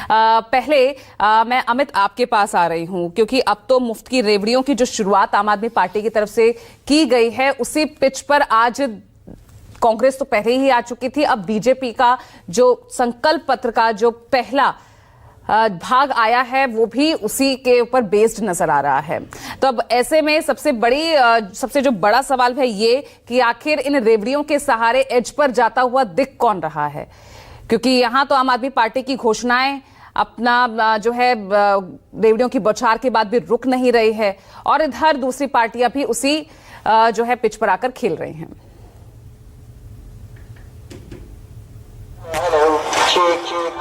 पहले मैं अमित आपके पास आ रही हूं, क्योंकि अब तो मुफ्त की रेवड़ियों की जो शुरुआत आम आदमी पार्टी की तरफ से की गई है, उसी पिच पर आज कांग्रेस तो पहले ही आ चुकी थी। अब बीजेपी का जो संकल्प पत्र का जो पहला भाग आया है वो भी उसी के ऊपर बेस्ड नजर आ रहा है। तो अब ऐसे में सबसे जो बड़ा सवाल है ये कि आखिर इन रेवड़ियों के सहारे एज पर जाता हुआ दिख कौन रहा है, क्योंकि यहां तो आम आदमी पार्टी की घोषणाएं अपना जो है रेवड़ियों की बौछार के बाद भी रुक नहीं रही है, और इधर दूसरी पार्टियां भी उसी जो है पिच पर आकर खेल रही हैं।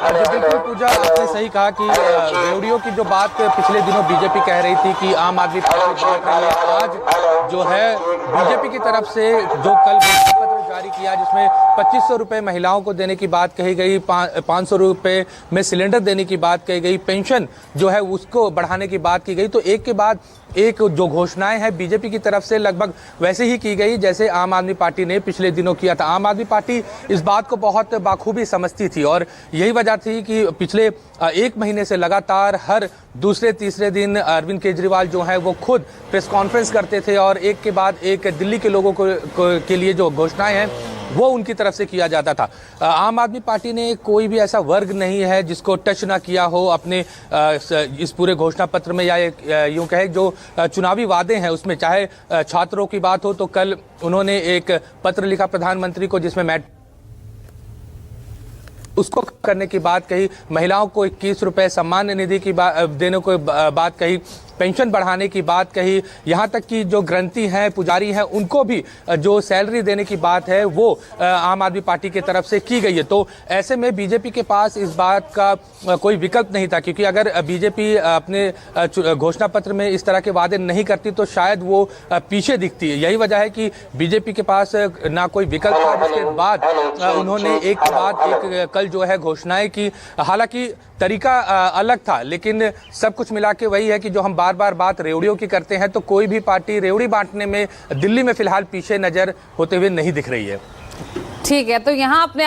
बिल्कुल पूजा, आपने सही कहा कि रेवड़ियों की जो बात पिछले दिनों बीजेपी कह रही थी कि आम आदमी पार्टी बांट रही है, आज जो है बीजेपी की तरफ से जो कल घोषणा पत्र जारी किया जिसमें 2500 रुपए महिलाओं को देने की बात कही गई, 500 रुपए में सिलेंडर देने की बात कही गई, पेंशन जो है उसको बढ़ाने की बात की गई। तो एक के बाद एक जो घोषणाएं हैं बीजेपी की तरफ से लगभग वैसे ही की गई जैसे आम आदमी पार्टी ने पिछले दिनों किया था। आम आदमी पार्टी इस बात को बहुत बाखूबी समझती थी और यही वजह थी कि पिछले एक महीने से लगातार हर दूसरे तीसरे दिन अरविंद केजरीवाल जो है वो खुद प्रेस कॉन्फ्रेंस करते थे और एक के बाद एक दिल्ली के लोगों के लिए जो घोषणाएं हैं वो उनकी तरफ से किया जाता था। आम आदमी पार्टी ने कोई भी ऐसा वर्ग नहीं है जिसको टच ना किया हो अपने इस पूरे घोषणा पत्र में, या यूं कहे जो चुनावी वादे हैं उसमें। चाहे छात्रों की बात हो तो कल उन्होंने एक पत्र लिखा प्रधानमंत्री को जिसमें उसको करने की बात कही, महिलाओं को 21 रुपए सम्मान निधि की देने को बात कही, पेंशन बढ़ाने की बात कही, यहाँ तक कि जो ग्रंथी हैं पुजारी हैं उनको भी जो सैलरी देने की बात है वो आम आदमी पार्टी की तरफ से की गई है। तो ऐसे में बीजेपी के पास इस बात का कोई विकल्प नहीं था, क्योंकि अगर बीजेपी अपने घोषणा पत्र में इस तरह के वादे नहीं करती तो शायद वो पीछे दिखती है। यही वजह है कि बीजेपी के पास ना कोई विकल्प था, जिसके बाद उन्होंने एक के बाद एक कल जो है घोषणाएं की। हालांकि तरीका अलग था, लेकिन सब कुछ मिला के वही है कि जो हम बार बार बात रेवड़ियों की करते हैं तो कोई भी पार्टी रेवड़ी बांटने में दिल्ली में फिलहाल पीछे नजर होते हुए नहीं दिख रही है। ठीक है, तो यहाँ अपने